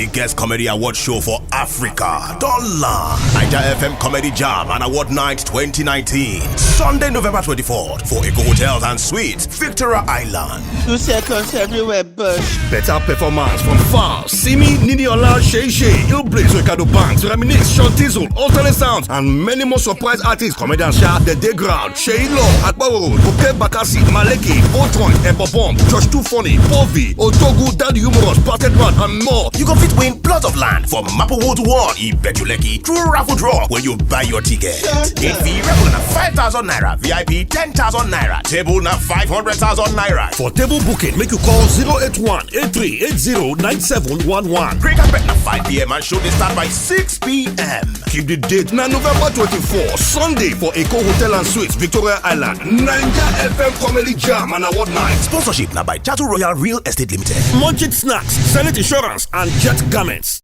biggest comedy award show for Africa. Dollar. Naija FM Comedy Jam and Award Night 2019. Sunday, November 24th for Eko Hotel Suites, Victoria Island. 2 seconds everywhere, Bush. Better performance from Far, Simi, Nidiola, Shay Shay, Illblaze, Ricardo Banks, Reminisce, Sean Tizzle, Alternate Sounds, and many more surprise artists. Comedian Sha, The Day Ground, Shay Law, Akbaro, Buke Bakasi, Maleki, Botron, Ebobomb, Josh Too Funny, Povi, Otogu, Daddy Humorous, Basketball, and more. You can fit win plot of land from Maplewood 1, Ibejuleki, through raffle draw where you buy your ticket. Gate fee regular na 5,000 naira, VIP 10,000 naira, table na 500,000 naira. For table booking, make you call 081-8380-9711. Break and bet na 5 p.m. and show they start by 6 p.m. Keep the date na November 24, Sunday for Eko Hotel Suites, Victoria Island. Naija FM Comedy Jam and Award Night. Sponsorship now by Jatu Royal Real Estate Limited. Munchit Snacks, Senate Insurance, and Jet Garments.